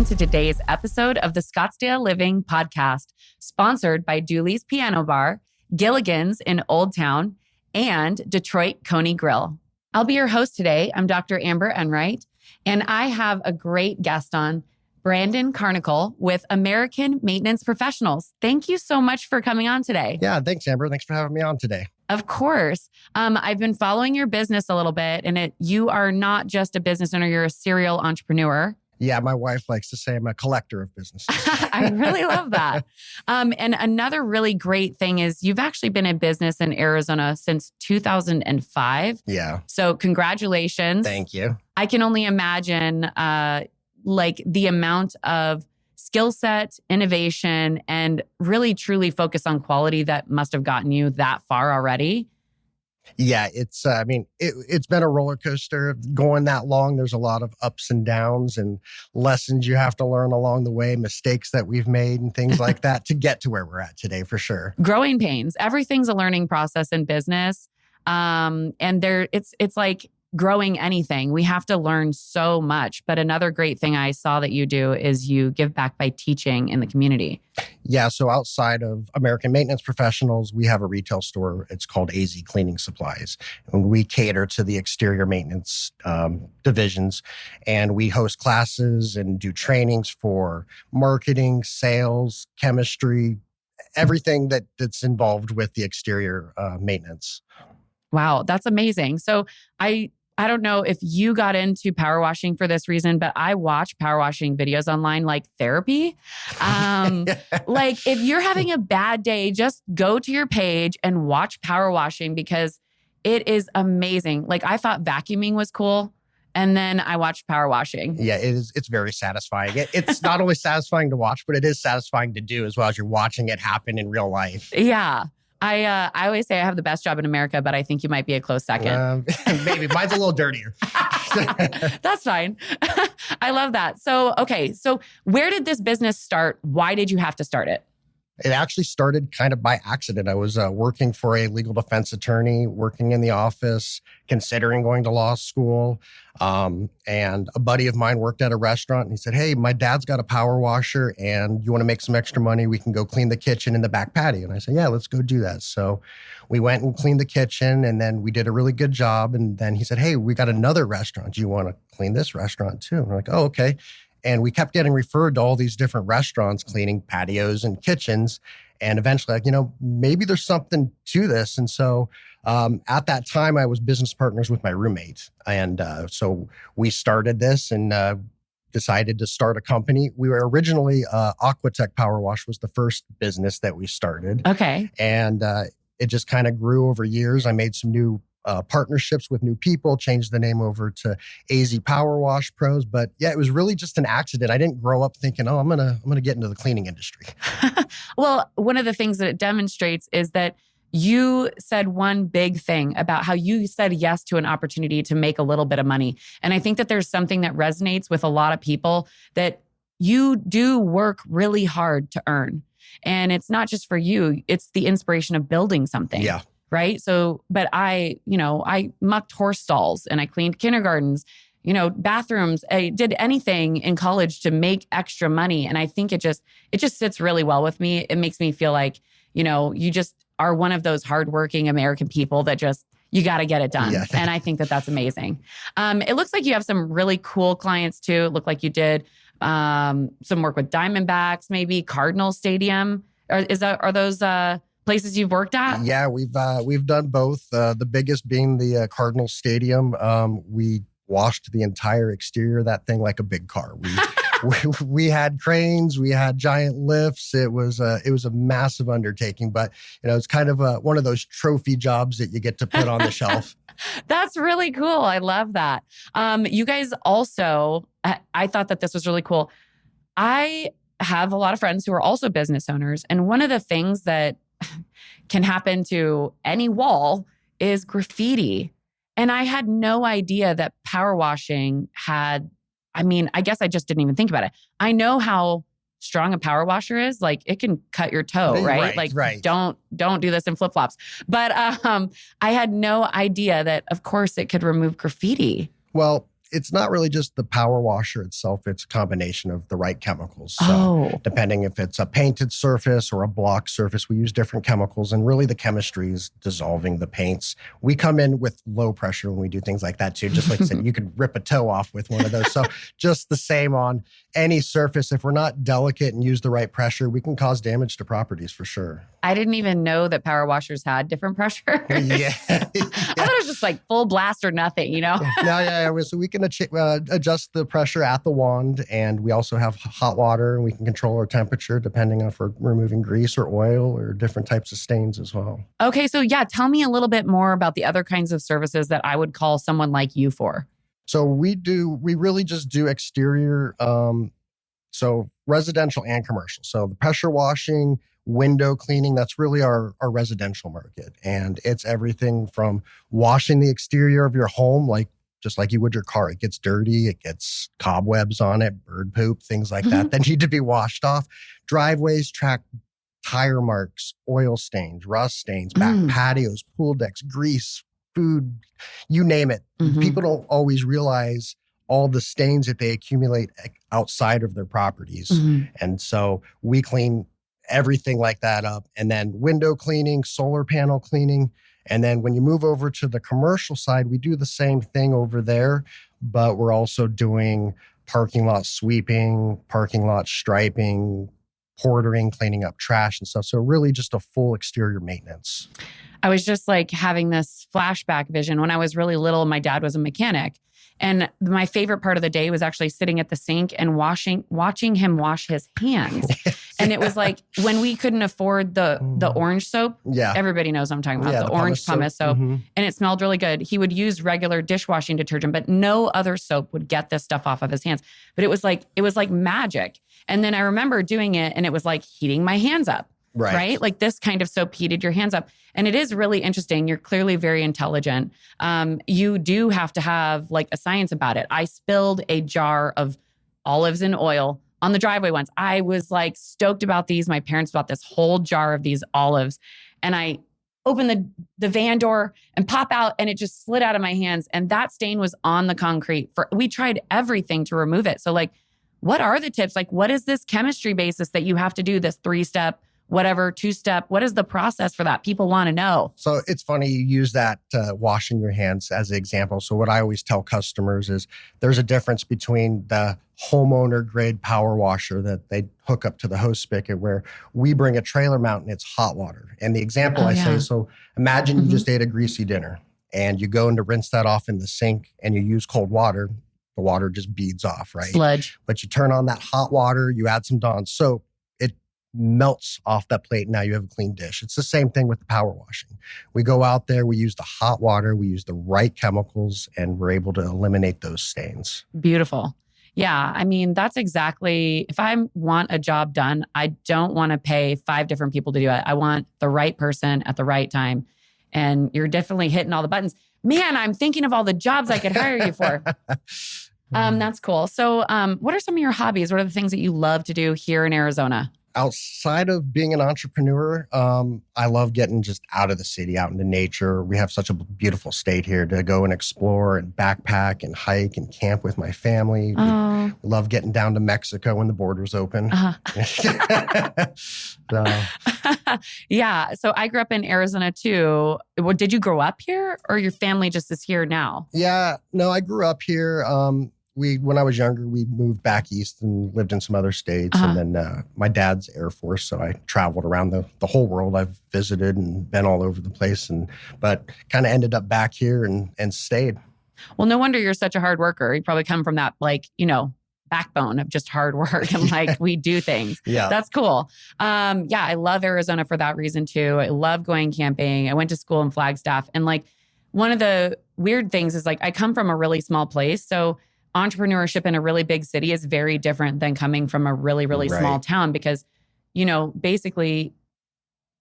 in to today's episode of the Scottsdale Living podcast, sponsored by Dooley's Piano Bar, Gilligan's in Old Town, and Detroit Coney Grill. I'll be your host today. I'm Dr. Amber Enright, and I have a great guest on, Brandon Carnicle with American Maintenance Professionals. Thank you so much for coming on today. Yeah, thanks, Amber. Thanks for having me on today. Of course. I've been following your business a little bit, and you are not just a business owner, you're a serial entrepreneur. Yeah, my wife likes to say I'm a collector of businesses. I really love that. And another really great thing is you've actually been in business in Arizona since 2005. Yeah. So congratulations. Thank you. I can only imagine the amount of skill set, innovation, and really truly focus on quality that must have gotten you that far already. Yeah, it's been a roller coaster going that long. There's a lot of ups and downs and lessons you have to learn along the way, mistakes that we've made and things like that to get to where we're at today, for sure. Growing pains. Everything's a learning process in business. It's like growing anything. We have to learn so much. But another great thing I saw that you do is you give back by teaching in the community. Yeah. So outside of American Maintenance Professionals, we have a retail store. It's called AZ Cleaning Supplies. And we cater to the exterior maintenance divisions. And we host classes and do trainings for marketing, sales, chemistry, everything that's involved with the exterior maintenance. Wow, that's amazing. So I don't know if you got into power washing for this reason, but I watch power washing videos online like therapy. Like if you're having a bad day, just go to your page and watch power washing because it is amazing. Like I thought vacuuming was cool. And then I watched power washing. Yeah, it is. It's very satisfying. It's not only satisfying to watch, but it is satisfying to do as well as you're watching it happen in real life. Yeah. I always say I have the best job in America, but I think you might be a close second. Maybe. Mine's a little dirtier. That's fine. I love that. So where did this business start? Why did you have to start it? It actually started kind of by accident. I was working for a legal defense attorney, working in the office, considering going to law school. And a buddy of mine worked at a restaurant and he said, "Hey, my dad's got a power washer and you want to make some extra money? We can go clean the kitchen in the back patio." And I said, "Yeah, let's go do that." So we went and cleaned the kitchen and then we did a really good job. And then he said, "Hey, we got another restaurant. Do you want to clean this restaurant too?" And we're like, "Oh, okay." And we kept getting referred to all these different restaurants cleaning patios and kitchens. And eventually, maybe there's something to this. And so at that time, I was business partners with my roommate. And so we started this and decided to start a company. We were originally, Aquatech Power Wash was the first business that we started. Okay. And it just kind of grew over years. I made some new partnerships with new people, changed the name over to AZ Power Wash Pros. But yeah, it was really just an accident. I didn't grow up thinking, I'm gonna get into the cleaning industry. Well, one of the things that it demonstrates is that you said one big thing about how you said yes to an opportunity to make a little bit of money. And I think that there's something that resonates with a lot of people that you do work really hard to earn. And it's not just for you, it's the inspiration of building something. Yeah. Right. So, but I mucked horse stalls and I cleaned kindergartens, bathrooms. I did anything in college to make extra money. And I think it just sits really well with me. It makes me feel like, you just are one of those hardworking American people that you got to get it done. Yeah. And I think that that's amazing. It looks like you have some really cool clients too. It looked like you did some work with Diamondbacks, maybe Cardinal Stadium. Are those places you've worked at? Yeah, we've done both. The biggest being the Cardinal Stadium. We washed the entire exterior of that thing like a big car. We had cranes, we had giant lifts. It was a massive undertaking, but it's kind of one of those trophy jobs that you get to put on the shelf. That's really cool. I love that. You guys also, I thought that this was really cool. I have a lot of friends who are also business owners, and one of the things that can happen to any wall is graffiti. And I had no idea that power washing had, I guess I just didn't even think about it. I know how strong a power washer is. Like it can cut your toe, right? Right. Don't do this in flip-flops. But I had no idea that, of course, it could remove graffiti. Well, it's not really just the power washer itself. It's a combination of the right chemicals. So Oh, depending if it's a painted surface or a block surface, we use different chemicals. And really the chemistry is dissolving the paints. We come in with low pressure when we do things like that too. Just like I said, you could rip a toe off with one of those. So just the same on any surface. If we're not delicate and use the right pressure, we can cause damage to properties for sure. I didn't even know that power washers had different pressure. Yeah. I thought it was just like full blast or nothing, you know? Yeah. So we can adjust the pressure at the wand, and we also have hot water, and we can control our temperature depending on if we're removing grease or oil or different types of stains as well. Okay, so yeah, tell me a little bit more about the other kinds of services that I would call someone like you for. So we really just do exterior, so residential and commercial. So the pressure washing, window cleaning, that's really our residential market. And it's everything from washing the exterior of your home, just like you would your car. It gets dirty, it gets cobwebs on it, bird poop, things like that that need to be washed off. Driveways, tire marks, oil stains, rust stains, back patios, pool decks, grease, food, you name it. People don't always realize all the stains that they accumulate outside of their properties. And so we clean everything like that up. And then window cleaning, solar panel cleaning. And then when you move over to the commercial side, we do the same thing over there, but we're also doing parking lot sweeping, parking lot striping, portering, cleaning up trash and stuff. So really just a full exterior maintenance. I was just like having this flashback vision. When I was really little, my dad was a mechanic. And my favorite part of the day was actually sitting at the sink and watching him wash his hands. And it was like when we couldn't afford the orange soap. Yeah. Everybody knows what I'm talking about, the orange pumice soap. And it smelled really good. He would use regular dishwashing detergent, but no other soap would get this stuff off of his hands. But it was like magic. And then I remember doing it and it was like heating my hands up. Right? Like this kind of soap heated your hands up. And it is really interesting. You're clearly very intelligent. You do have to have like a science about it. I spilled a jar of olives in oil on the driveway once. I was like stoked about these. My parents bought this whole jar of these olives. And I opened the van door and pop out and it just slid out of my hands. And that stain was on the concrete. We tried everything to remove it. So like, what are the tips? Like, what is this chemistry basis that you have to do this 3-step, whatever, 2-step? What is the process for that? People want to know. So it's funny you use that washing your hands as an example. So what I always tell customers is there's a difference between the homeowner grade power washer that they hook up to the hose spigot, where we bring a trailer mount and it's hot water. And the example say, so imagine you just ate a greasy dinner and you go in to rinse that off in the sink and you use cold water. The water just beads off, right? Sludge. But you turn on that hot water, you add some Dawn soap, it melts off that plate. Now you have a clean dish. It's the same thing with the power washing. We go out there, we use the hot water, we use the right chemicals, and we're able to eliminate those stains. Beautiful. Yeah. I mean, that's exactly, if I want a job done, I don't want to pay 5 different people to do it. I want the right person at the right time. And you're definitely hitting all the buttons. Man, I'm thinking of all the jobs I could hire you for. That's cool. So what are some of your hobbies? What are the things that you love to do here in Arizona? Outside of being an entrepreneur, I love getting just out of the city, out into nature. We have such a beautiful state here to go and explore and backpack and hike and camp with my family. Oh. We love getting down to Mexico when the border's open. Yeah. So I grew up in Arizona too. Did you grow up here or your family just is here now? Yeah. No, I grew up here. When I was younger, we moved back east and lived in some other states. And then my dad's Air Force, so I traveled around the whole world. I've visited and been all over the place, but kind of ended up back here and stayed. Well, no wonder you're such a hard worker. You probably come from that, backbone of just hard work and we do things. Yeah. That's cool. I love Arizona for that reason too. I love going camping. I went to school in Flagstaff. And one of the weird things is I come from a really small place. So entrepreneurship in a really big city is very different than coming from a really, really small town because, basically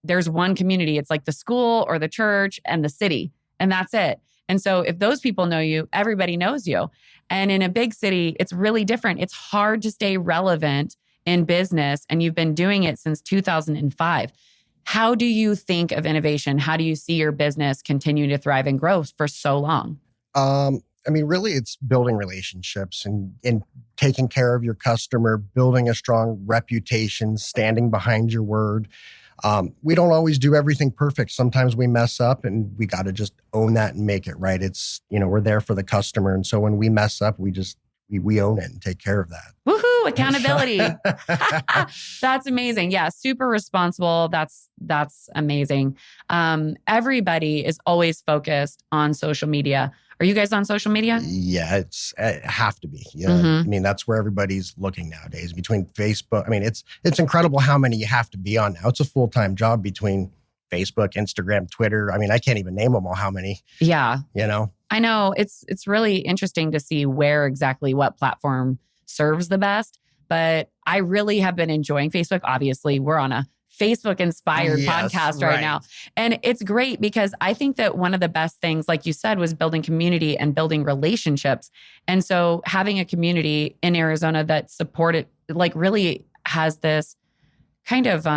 there's one community. It's like the school or the church and the city, and that's it. And so if those people know you, everybody knows you. And in a big city, it's really different. It's hard to stay relevant in business, and you've been doing it since 2005. How do you think of innovation? How do you see your business continue to thrive and grow for so long? I mean, really, it's building relationships and taking care of your customer, building a strong reputation, standing behind your word. We don't always do everything perfect. Sometimes we mess up and we got to just own that and make it right. It's, we're there for the customer. And so when we mess up, we own it and take care of that. Woohoo, accountability. That's amazing. Yeah, super responsible. That's amazing. Everybody is always focused on social media. Are you guys on social media? Yeah, it have to be. Yeah, Mm-hmm. I mean, that's where everybody's looking nowadays. Between Facebook, I mean, it's incredible how many you have to be on now. It's a full-time job between Facebook, Instagram, Twitter. I mean, I can't even name them all. How many? Yeah, I know. It's really interesting to see where exactly what platform serves the best. But I really have been enjoying Facebook. Obviously, we're on a Facebook-inspired podcast right now. And it's great because I think that one of the best things, like you said, was building community and building relationships. And so having a community in Arizona that supported, like really has this kind of,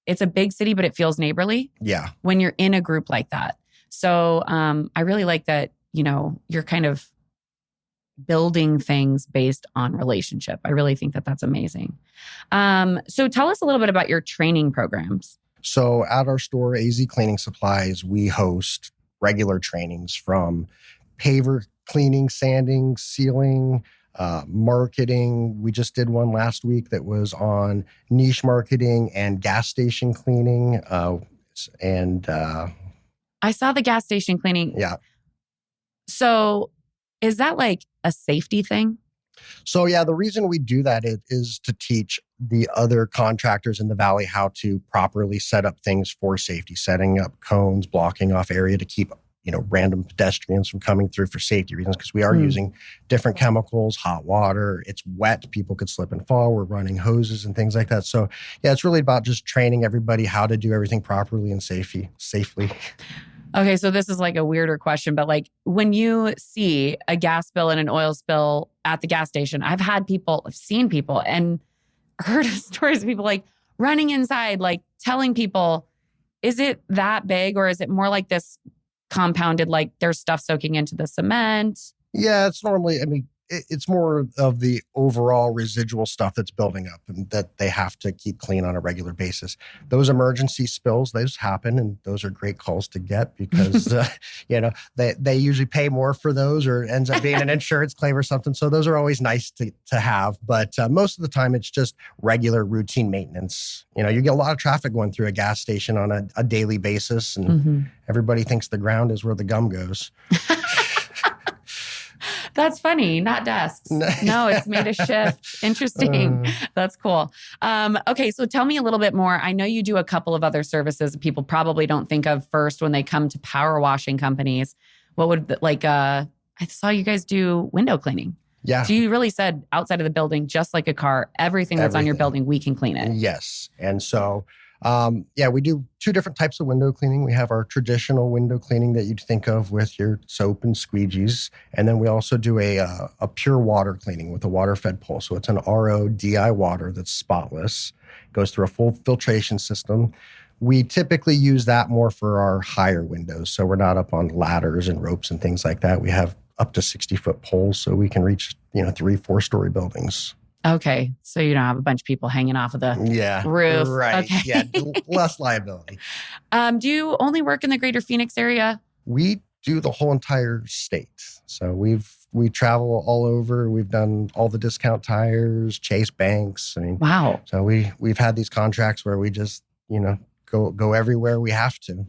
it's a big city, but it feels neighborly. Yeah. When you're in a group like that. So I really like that, you're kind of building things based on relationship. I really think that that's amazing. So tell us a little bit about your training programs. So at our store, AZ Cleaning Supplies, we host regular trainings from paver cleaning, sanding, sealing, marketing. We just did one last week that was on niche marketing and gas station cleaning. I saw the gas station cleaning. Yeah. So is that like a safety thing? So yeah, the reason we do that is to teach the other contractors in the valley how to properly set up things for safety, setting up cones, blocking off area to keep random pedestrians from coming through for safety reasons, because we are using different chemicals, hot water. It's wet. People could slip and fall. We're running hoses and things like that. So yeah, it's really about just training everybody how to do everything properly and safely. Okay, so this is like a weirder question, but like when you see a gas spill and an oil spill at the gas station, I've seen people and heard stories of people like running inside, like telling people, is it that big or is it more like this compounded, like there's stuff soaking into the cement? Yeah, it's normally, it's more of the overall residual stuff that's building up and that they have to keep clean on a regular basis. Those emergency spills, those happen, and those are great calls to get because, they usually pay more for those, or ends up being an insurance claim or something. So those are always nice to have. But most of the time, it's just regular routine maintenance. You get a lot of traffic going through a gas station on a daily basis, and everybody thinks the ground is where the gum goes. That's funny. Not desks. No, it's made a shift. Interesting. That's cool. Okay, so tell me a little bit more. I know you do a couple of other services that people probably don't think of first when they come to power washing companies. What would, I saw you guys do window cleaning. Yeah. So you really said outside of the building, just like a car, everything that's on your building, we can clean it. Yes. And so, we do two different types of window cleaning. We have our traditional window cleaning that you'd think of with your soap and squeegees. And then we also do a pure water cleaning with a water-fed pulse. So it's an RO DI water that's spotless, goes through a full filtration system. We typically use that more for our higher windows. So we're not up on ladders and ropes and things like that. We have up to 60-foot poles, so we can reach, 3-4-story buildings. Okay. So you don't have a bunch of people hanging off of the roof. Right. Okay. Yeah. Less liability. Do you only work in the greater Phoenix area? We do the whole entire state. So we travel all over. We've done all the discount tires, Chase banks. Wow. So we've had these contracts where we just, go everywhere we have to.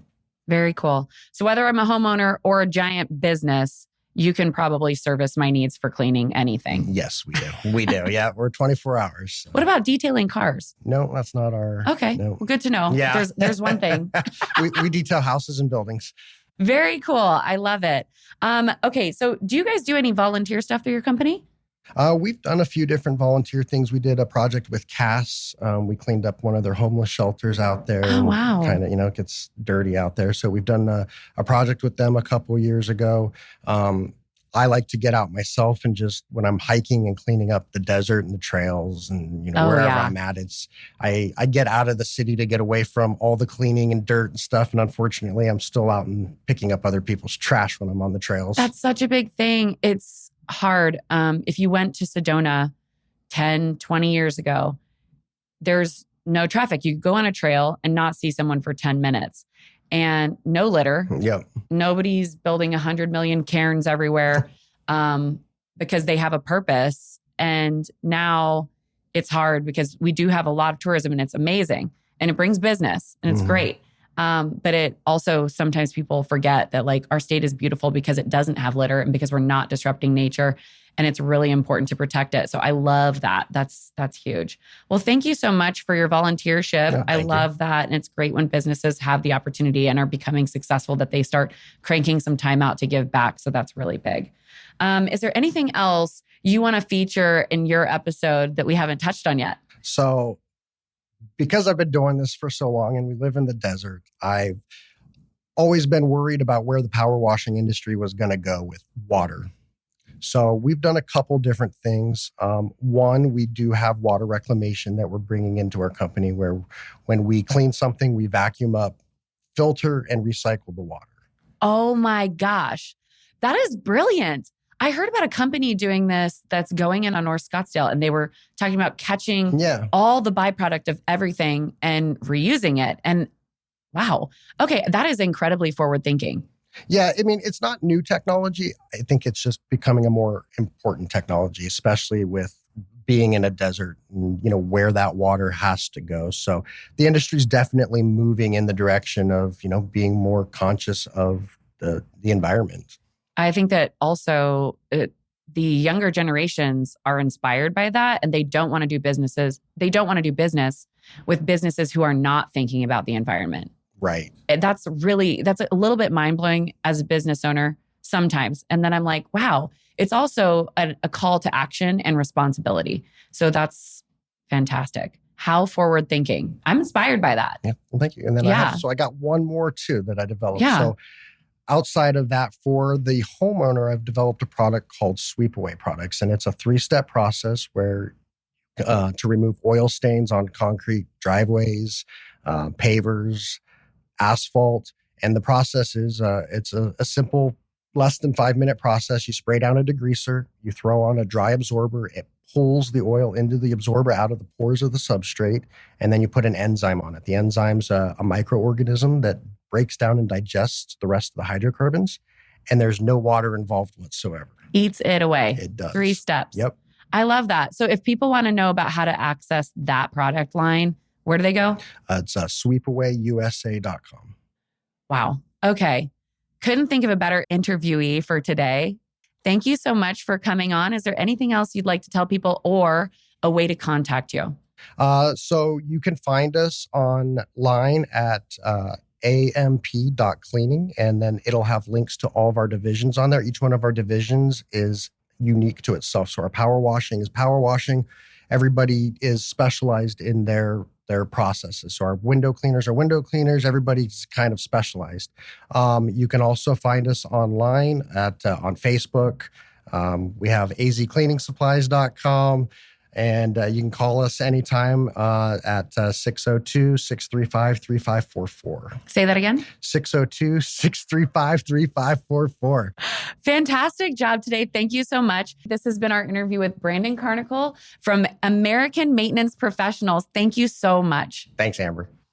Very cool. So whether I'm a homeowner or a giant business, you can probably service my needs for cleaning anything. Yes, we do. We do. Yeah, we're 24 hours. So. What about detailing cars? No, that's not our... Okay, no. Well, good to know. Yeah. There's one thing. we detail houses and buildings. Very cool. I love it. Okay, so do you guys do any volunteer stuff through your company? We've done a few different volunteer things. We did a project with Cass. We cleaned up one of their homeless shelters out there. Oh, wow. Kind of, it gets dirty out there. So we've done a project with them a couple years ago. I like to get out myself and just when I'm hiking and cleaning up the desert and the trails and wherever I'm at, I get out of the city to get away from all the cleaning and dirt and stuff. And unfortunately, I'm still out and picking up other people's trash when I'm on the trails. That's such a big thing. It's hard. If you went to Sedona 10, 20 years ago, there's no traffic. You could go on a trail and not see someone for 10 minutes. And no litter. Yep. Nobody's building 100 million cairns everywhere because they have a purpose. And now it's hard because we do have a lot of tourism and it's amazing. And it brings business and it's great. But it also, sometimes people forget that like our state is beautiful because it doesn't have litter and because we're not disrupting nature. And it's really important to protect it. So I love that. That's huge. Well, thank you so much for your volunteership. Yeah, I love that. And it's great when businesses have the opportunity and are becoming successful that they start cranking some time out to give back. So that's really big. Is there anything else you want to feature in your episode that we haven't touched on yet? So because I've been doing this for so long and we live in the desert, I've always been worried about where the power washing industry was going to go with water. So we've done a couple different things. One, we do have water reclamation that we're bringing into our company where when we clean something, we vacuum up, filter, and recycle the water. Oh my gosh. That is brilliant. I heard about a company doing this that's going in on North Scottsdale, and they were talking about catching all the byproduct of everything and reusing it. And wow. Okay, that is incredibly forward thinking. Yeah, I mean, it's not new technology. I think it's just becoming a more important technology, especially with being in a desert, and, where that water has to go. So the industry's definitely moving in the direction of, being more conscious of the environment. I think that also the younger generations are inspired by that, and they don't want to do business with businesses who are not thinking about the environment. Right. And that's a little bit mind-blowing as a business owner sometimes. And then I'm like, wow, it's also a call to action and responsibility. So that's fantastic. How forward thinking. I'm inspired by that. Yeah. Well, thank you. And then I got one more too that I developed. Yeah. So outside of that, for the homeowner, I've developed a product called Sweep Away Products. And it's a 3-step process where to remove oil stains on concrete driveways, pavers, asphalt. And the process is, it's a simple, less than 5-minute process. You spray down a degreaser, you throw on a dry absorber, it pulls the oil into the absorber out of the pores of the substrate, and then you put an enzyme on it. The enzyme's a microorganism that breaks down and digests the rest of the hydrocarbons, and there's no water involved whatsoever. Eats it away. It does. 3 steps. Yep. I love that. So if people want to know about how to access that product line, where do they go? It's sweepawayusa.com. Wow. Okay. Couldn't think of a better interviewee for today. Thank you so much for coming on. Is there anything else you'd like to tell people or a way to contact you? So you can find us online at amp.cleaning, and then it'll have links to all of our divisions on there. Each one of our divisions is unique to itself. So our power washing is power washing. Everybody is specialized in their processes. So our window cleaners are window cleaners. Everybody's kind of specialized. You can also find us online on Facebook. We have azcleaningsupplies.com. And you can call us anytime at 602-635-3544. Say that again. 602-635-3544. Fantastic job today. Thank you so much. This has been our interview with Brandon Carnicle from American Maintenance Professionals. Thank you so much. Thanks, Amber.